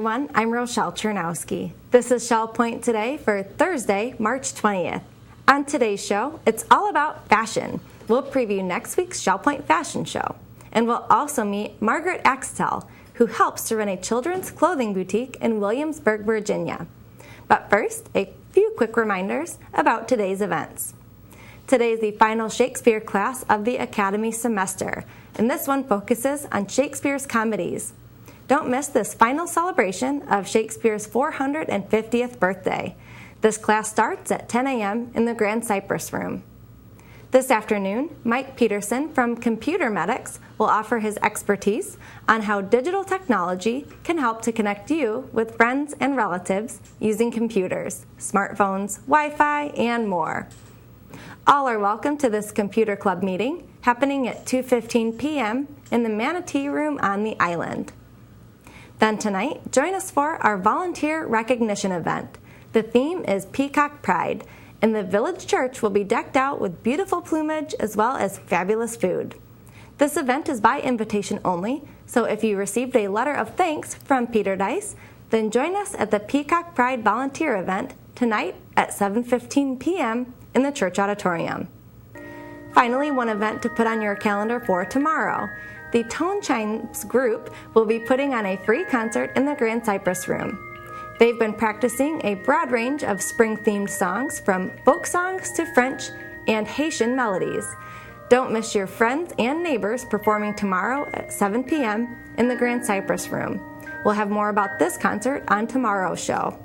everyone. I'm Rochelle Chernowski. This is Shell Point Today for Thursday, March 20th. On today's show, it's all about fashion. We'll preview next week's Shell Point Fashion Show. And we'll also meet Margaret Axtell, who helps to run a children's clothing boutique in Williamsburg, Virginia. But first, a few quick reminders about today's events. Today is the final Shakespeare class of the Academy semester, and this one focuses on Shakespeare's comedies. Don't miss this final celebration of Shakespeare's 450th birthday. This class starts at 10 a.m. in the Grand Cypress Room. This afternoon, Mike Peterson from Computer Medics will offer his expertise on how digital technology can help to connect you with friends and relatives using computers, smartphones, Wi-Fi, and more. All are welcome to this computer club meeting happening at 2:15 p.m. in the Manatee Room on the island. Then tonight, join us for our volunteer recognition event. The theme is Peacock Pride, and the village church will be decked out with beautiful plumage as well as fabulous food. This event is by invitation only, so if you received a letter of thanks from Peter Dice, then join us at the Peacock Pride volunteer event tonight at 7:15 p.m. in the church auditorium. Finally, one event to put on your calendar for tomorrow. The Tone Chimes group will be putting on a free concert in the Grand Cypress Room. They've been practicing a broad range of spring-themed songs from folk songs to French and Haitian melodies. Don't miss your friends and neighbors performing tomorrow at 7 p.m. in the Grand Cypress Room. We'll have more about this concert on tomorrow's show.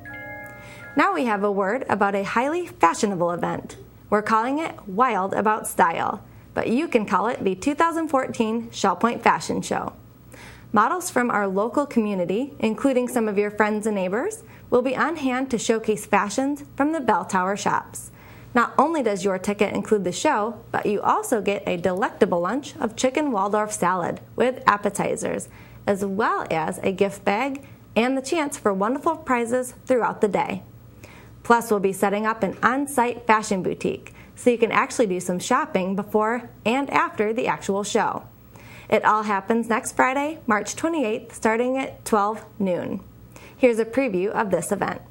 Now we have a word about a highly fashionable event. We're calling it Wild About Style, but you can call it the 2014 Shell Point Fashion Show. Models from our local community, including some of your friends and neighbors, will be on hand to showcase fashions from the bell tower shops. Not only does your ticket include the show, but you also get a delectable lunch of chicken Waldorf salad with appetizers, as well as a gift bag and the chance for wonderful prizes throughout the day. Plus, we'll be setting up an on-site fashion boutique, so you can actually do some shopping before and after the actual show. It all happens next Friday, March 28th, starting at 12 noon. Here's a preview of this event.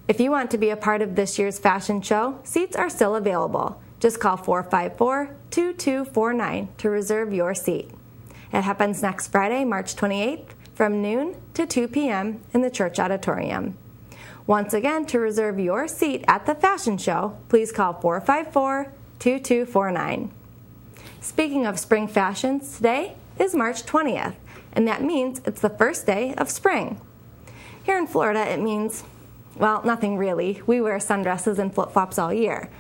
If you want to be a part of this year's fashion show, seats are still available. Just call 454-2249 to reserve your seat. It happens next Friday, March 28th, from noon to 2 p.m. in the church auditorium. Once again, to reserve your seat at the fashion show, please call 454-2249. Speaking of spring fashions, today is March 20th, and that means it's the first day of spring. Here in Florida, it means, well, nothing really. We wear sundresses and flip-flops all year.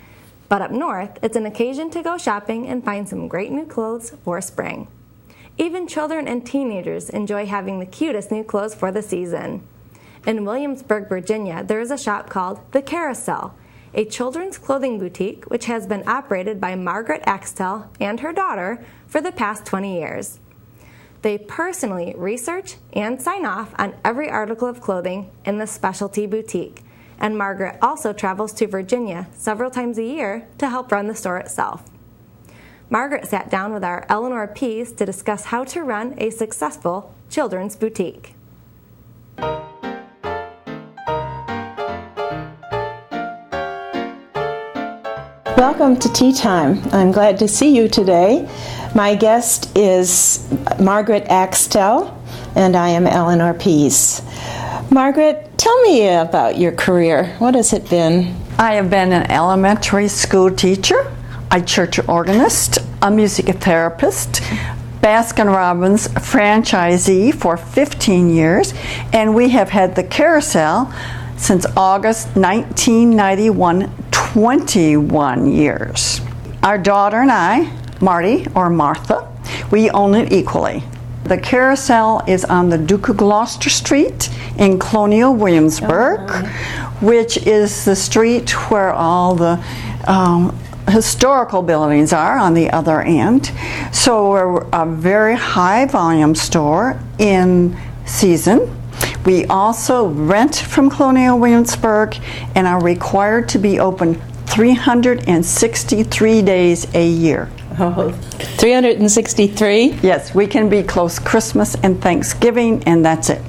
But up north, it's an occasion to go shopping and find some great new clothes for spring. Even children and teenagers enjoy having the cutest new clothes for the season. In Williamsburg, Virginia, there is a shop called The Carousel, a children's clothing boutique which has been operated by Margaret Axtell and her daughter for the past 20 years. They personally research and sign off on every article of clothing in the specialty boutique, and Margaret also travels to Virginia several times a year to help run the store itself. Margaret sat down with our Eleanor Pease to discuss how to run a successful children's boutique. Welcome to Tea Time. I'm glad to see you today. My guest is Margaret Axtell, and I am Eleanor Pease. Margaret, tell me about your career. What has it been? I have been an elementary school teacher, a church organist, a music therapist, Baskin-Robbins franchisee for 15 years, and we have had the Carousel since August 1991, 21 years. Our daughter and I, Marty or Martha, we own it equally. The Carousel is on the Duke of Gloucester Street in Colonial Williamsburg, which is the street where all the historical buildings are on the other end. So we're a very high volume store in season. We also rent from Colonial Williamsburg and are required to be open 363 days a year. Oh, 363? Yes, we can be closed Christmas and Thanksgiving, and that's it.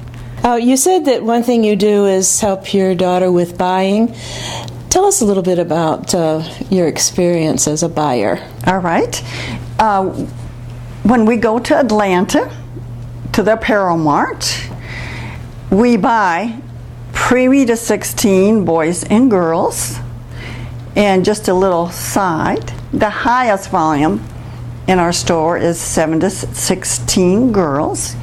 You said that one thing you do is help your daughter with buying. Tell us a little bit about your experience as a buyer. All right. When we go to Atlanta, to the Apparel Mart, we buy pre to 16 boys and girls, and just a little side. The highest volume in our store is 7 to 16 girls.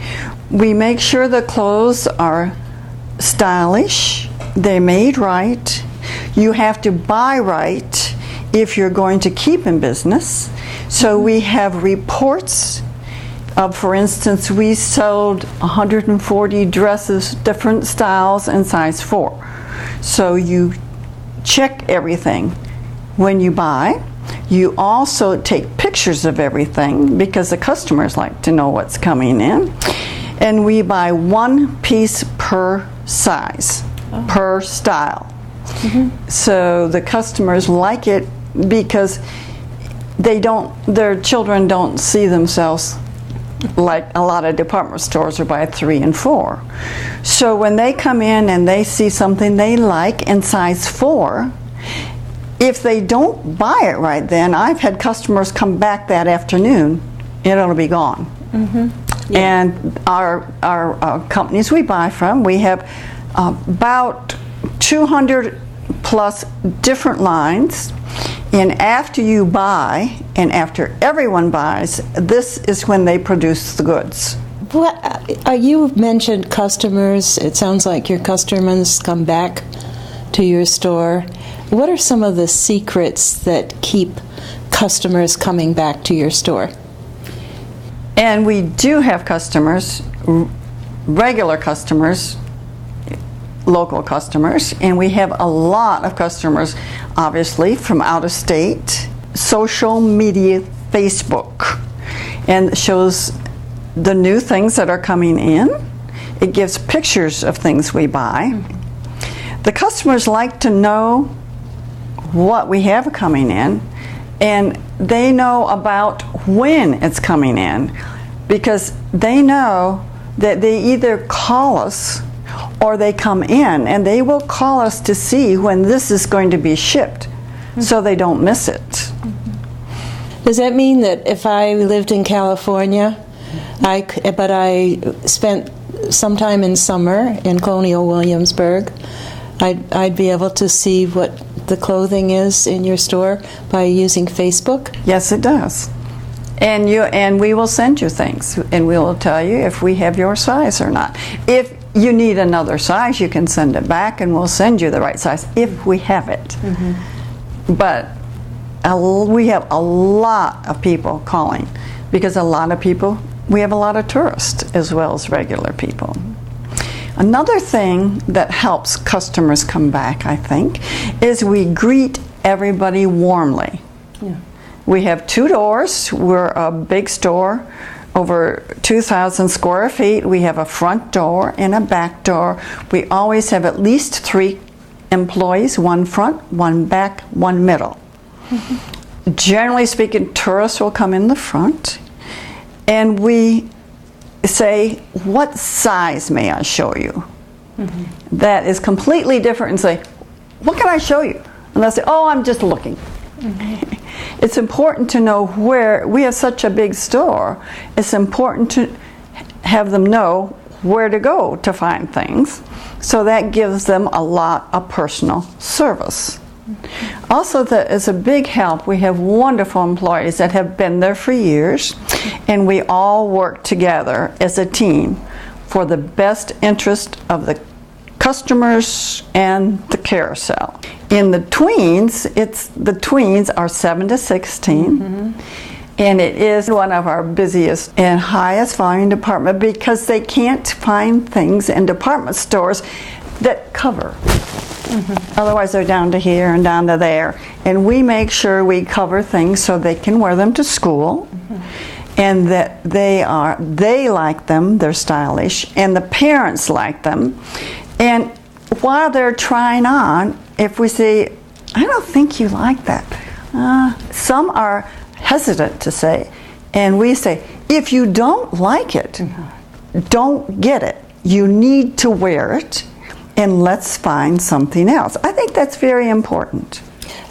We make sure the clothes are stylish, they're made right. You have to buy right if you're going to keep in business. So we have reports of, for instance, we sold 140 dresses, different styles, and size 4. So you check everything when you buy. You also take pictures of everything because the customers like to know what's coming in. And we buy one piece per size, per style. Mm-hmm. So the customers like it because their children don't see themselves like a lot of department stores are by 3 and 4. So when they come in and they see something they like in size 4, if they don't buy it right then, I've had customers come back that afternoon and it'll be gone. Mm-hmm. Yeah. And our companies we buy from, we have about 200 plus different lines. And after you buy, and after everyone buys, this is when they produce the goods. Well, you mentioned customers. It sounds like your customers come back to your store. What are some of the secrets that keep customers coming back to your store? And we do have customers, regular customers, local customers, and we have a lot of customers, obviously, from out of state. Social media, Facebook, and it shows the new things that are coming in. It gives pictures of things we buy. The customers like to know what we have coming in, and they know about when it's coming in, because they know that they either call us or they come in and they will call us to see when this is going to be shipped so they don't miss it. Does that mean that if I lived in California, but I spent some time in summer in Colonial Williamsburg, I'd be able to see what the clothing is in your store by using Facebook? Yes, it does. And we will send you things, and we will tell you if we have your size or not. If you need another size, you can send it back, and we'll send you the right size if we have it. But we have a lot of people calling, because we have a lot of tourists as well as regular people. Another thing that helps customers come back, I think, is we greet everybody warmly. Yeah. We have 2 doors. We're a big store, over 2,000 square feet. We have a front door and a back door. We always have at least 3 employees, 1 front, 1 back, 1 middle. Generally speaking, tourists will come in the front, and we say, what size may I show you? That is completely different and say, what can I show you? And they'll say, oh, I'm just looking. It's important to know where, we have such a big store, it's important to have them know where to go to find things. So that gives them a lot of personal service. Also, that is a big help. We have wonderful employees that have been there for years, and we all work together as a team for the best interest of the customers and the carousel. In the tweens, the tweens are 7 to 16, and it is one of our busiest and highest volume department because they can't find things in department stores that cover. Otherwise they're down to here and down to there, and we make sure we cover things so they can wear them to school, and that they like them, they're stylish, and the parents like them. And while they're trying on, if we say, I don't think you like that, some are hesitant to say, and we say, if you don't like it, don't get it. You need to wear it, and let's find something else. I think that's very important.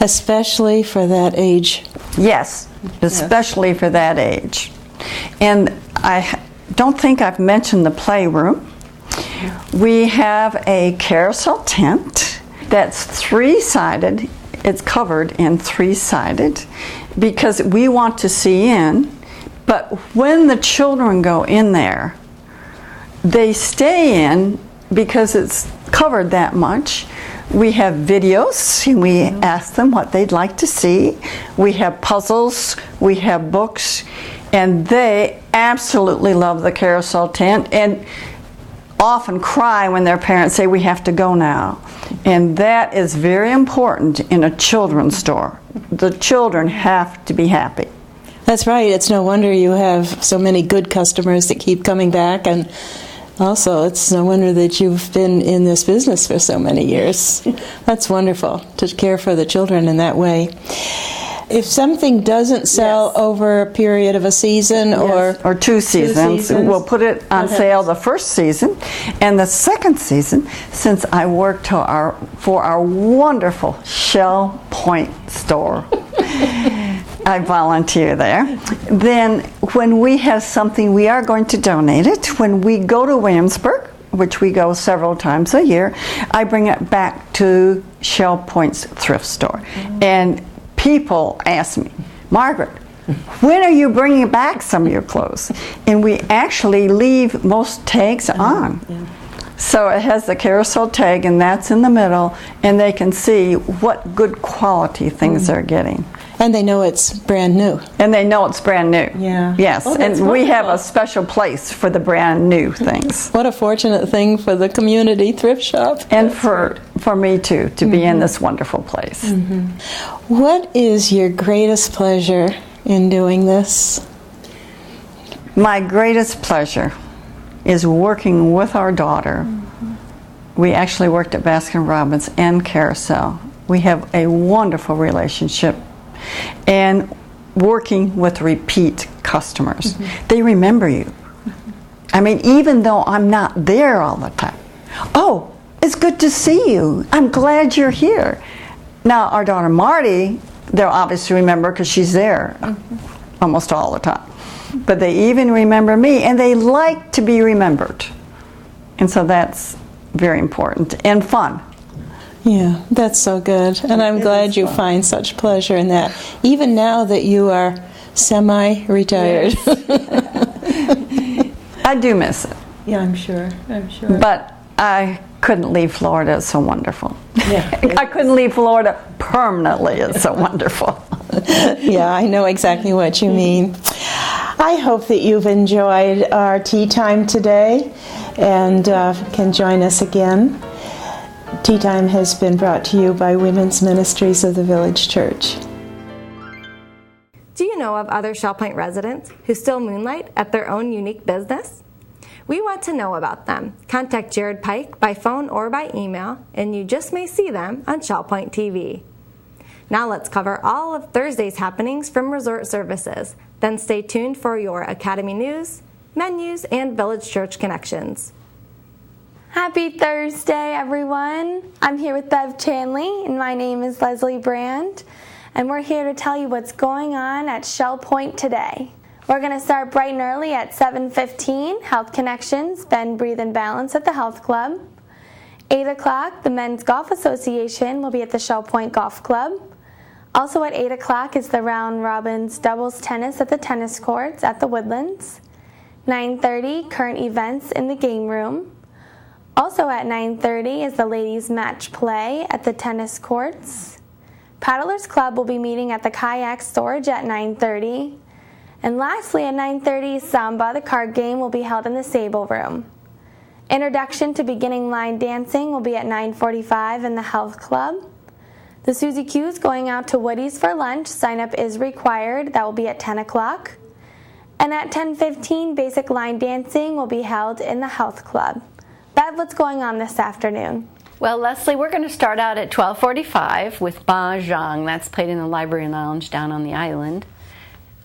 Especially for that age. Yes, especially for that age. And I don't think I've mentioned the playroom. We have a carousel tent that's 3-sided. It's covered in 3-sided because we want to see in. But when the children go in there, they stay in because it's covered that much. We have videos, and we ask them what they'd like to see. We have puzzles, we have books, and they absolutely love the carousel tent and often cry when their parents say, we have to go now. And that is very important in a children's store. The children have to be happy. That's right. It's no wonder you have so many good customers that keep coming back, and also it's no wonder that you've been in this business for so many years. That's wonderful to care for the children in that way. If something doesn't sell over a period of a season or 2 seasons, we'll put it on sale the first season, and the second season, since I worked for our wonderful Shell Point store, I volunteer there. Then when we have something, we are going to donate it. When we go to Williamsburg, which we go several times a year, I bring it back to Shell Point's thrift store. And people ask me, Margaret, when are you bringing back some of your clothes? And we actually leave most tags on. So it has the carousel tag, and that's in the middle, and they can see what good quality things they're getting. And they know it's brand new. And they know it's brand new. Yeah. Yes, and wonderful. We have a special place for the brand new things. What a fortunate thing for the community thrift shop. And for me too, to be in this wonderful place. What is your greatest pleasure in doing this? My greatest pleasure is working with our daughter. We actually worked at Baskin-Robbins and Carousel. We have a wonderful relationship. And working with repeat customers. They remember you. I mean, even though I'm not there all the time, Oh, it's good to see you. I'm glad you're here. Now, our daughter Marty, they'll obviously remember because she's there almost all the time. But they even remember me, and they like to be remembered. And so that's very important and fun. Yeah, that's so good. And I'm glad you find such pleasure in that, even now that you are semi-retired. Yes. I do miss it. Yeah, I'm sure. But I couldn't leave Florida. It's so wonderful. Yeah, I couldn't leave Florida permanently. It's so wonderful. Yeah, I know exactly what you mean. I hope that you've enjoyed our tea time today and can join us again. Tea Time has been brought to you by Women's Ministries of the Village Church. Do you know of other Shell Point residents who still moonlight at their own unique business? We want to know about them. Contact Jared Pike by phone or by email, and you just may see them on Shell Point TV. Now let's cover all of Thursday's happenings from Resort Services. Then stay tuned for your Academy news, menus, and Village Church connections. Happy Thursday, everyone. I'm here with Bev Chanley, and my name is Leslie Brand, and we're here to tell you what's going on at Shell Point today. We're going to start bright and early at 7:15, Health Connections, Bend, Breathe, and Balance at the Health Club. 8 o'clock, the Men's Golf Association will be at the Shell Point Golf Club. Also at 8 o'clock is the Round Robins Doubles Tennis at the tennis courts at the Woodlands. 9:30, current events in the game room. Also at 9:30 is the Ladies Match Play at the tennis courts. Paddlers Club will be meeting at the kayak storage at 9:30. And lastly, at 9:30, Samba, the card game, will be held in the Sable Room. Introduction to beginning line dancing will be at 9:45 in the Health Club. The Susie Q's going out to Woody's for lunch. Sign up is required. That will be at 10 o'clock. And at 10:15, basic line dancing will be held in the Health Club. Bev, what's going on this afternoon? Well, Leslie, we're going to start out at 12:45 with Mahjong. That's played in the Library Lounge down on the island.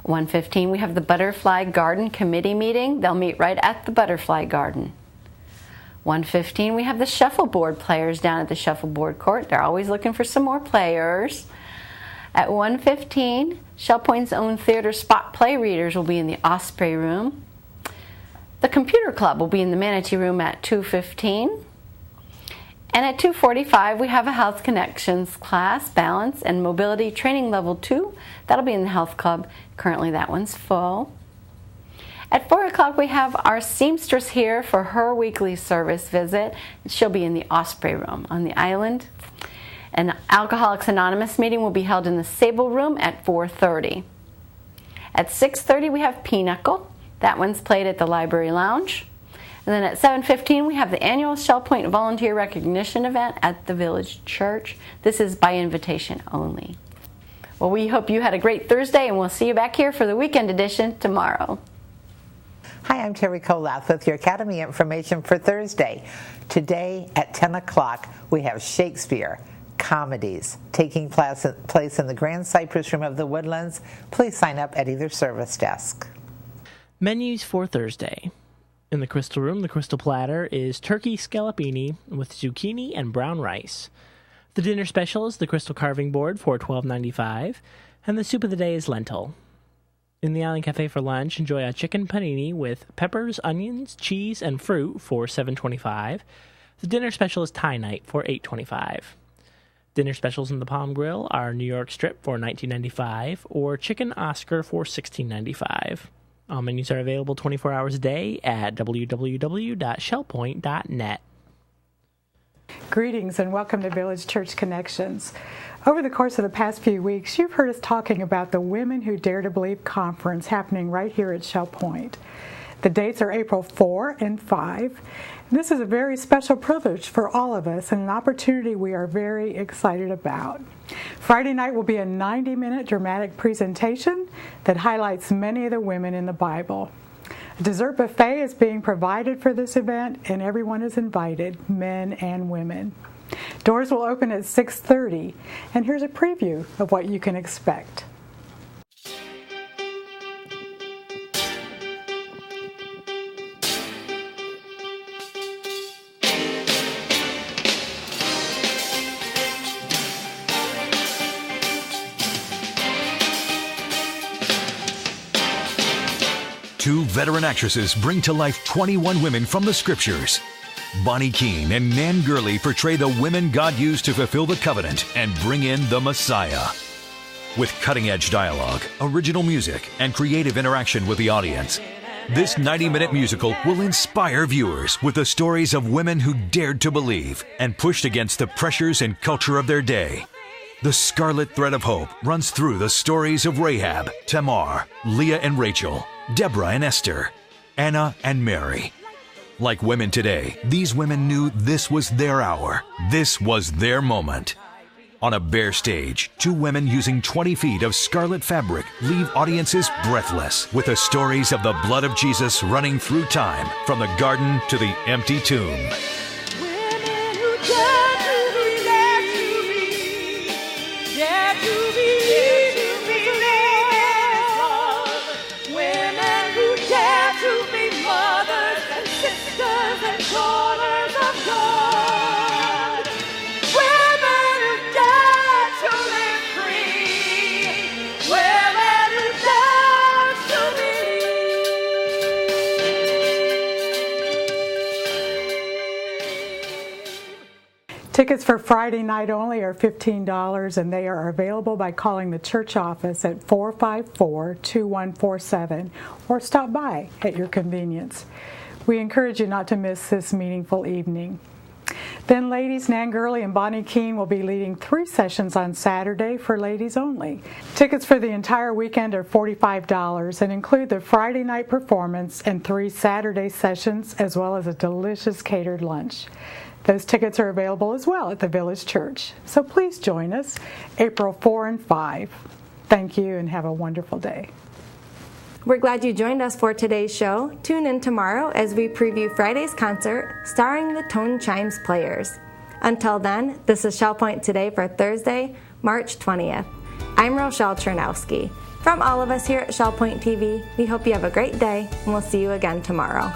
1:15, we have the Butterfly Garden Committee meeting. They'll meet right at the Butterfly Garden. 1:15, we have the shuffleboard players down at the shuffleboard court. They're always looking for some more players. At 1:15, Shell Point's own theater spot play readers will be in the Osprey Room. The Computer Club will be in the Manatee Room at 2:15. And at 2:45, we have a Health Connections class, Balance and Mobility Training Level 2. That'll be in the Health Club. Currently, that one's full. At 4 o'clock, we have our seamstress here for her weekly service visit. She'll be in the Osprey Room on the island. An Alcoholics Anonymous meeting will be held in the Sable Room at 4:30. At 6:30, we have Pinochle. That one's played at the Library Lounge. And then at 7:15, we have the annual Shell Point Volunteer Recognition event at the Village Church. This is by invitation only. Well, we hope you had a great Thursday, and we'll see you back here for the weekend edition tomorrow. Hi, I'm Terry Colath with your Academy information for Thursday. Today at 10 o'clock, we have Shakespeare comedies taking place in the Grand Cypress Room of the Woodlands. Please sign up at either service desk. Menus for Thursday. In the Crystal Room, the Crystal Platter is turkey scallopini with zucchini and brown rice. The dinner special is the Crystal Carving Board for $12.95, and the soup of the day is lentil. In the Island Cafe for lunch, enjoy a chicken panini with peppers, onions, cheese, and fruit for $7.25. The dinner special is Thai night for $8.25. Dinner specials in the Palm Grill are New York strip for $19.95 or chicken Oscar for $16.95. All menus are available 24 hours a day at www.shellpoint.net. Greetings and welcome to Village Church Connections. Over the course of the past few weeks, you've heard us talking about the Women Who Dare to Believe conference happening right here at Shell Point. The dates are April 4 and 5. This is a very special privilege for all of us and an opportunity we are very excited about. Friday night will be a 90-minute dramatic presentation that highlights many of the women in the Bible. A dessert buffet is being provided for this event, and everyone is invited, men and women. Doors will open at 6:30, and here's a preview of what you can expect. 2 veteran actresses bring to life 21 women from the Scriptures. Bonnie Keene and Nan Gurley portray the women God used to fulfill the covenant and bring in the Messiah. With cutting-edge dialogue, original music, and creative interaction with the audience, this 90-minute musical will inspire viewers with the stories of women who dared to believe and pushed against the pressures and culture of their day. The scarlet thread of hope runs through the stories of Rahab, Tamar, Leah and Rachel, Deborah and Esther, Anna and Mary. Like women today, these women knew this was their hour. This was their moment. On a bare stage, 2 women using 20 feet of scarlet fabric leave audiences breathless with the stories of the blood of Jesus running through time, from the garden to the empty tomb. Women who dare to be, dare to be love. Women who dare to be mothers and sisters and daughters of God. Women who dare to live free. Women who dare to believe. Tickets for Friday night only are $15, and they are available by calling the church office at 454-2147 or stop by at your convenience. We encourage you not to miss this meaningful evening. Then ladies, Nan Gurley and Bonnie Keene will be leading 3 sessions on Saturday for ladies only. Tickets for the entire weekend are $45 and include the Friday night performance and 3 Saturday sessions, as well as a delicious catered lunch. Those tickets are available as well at the Village Church. So please join us April 4 and 5. Thank you and have a wonderful day. We're glad you joined us for today's show. Tune in tomorrow as we preview Friday's concert starring the Tone Chimes Players. Until then, this is Shell Point Today for Thursday, March 20th. I'm Rochelle Chernowski. From all of us here at Shell Point TV, we hope you have a great day, and we'll see you again tomorrow.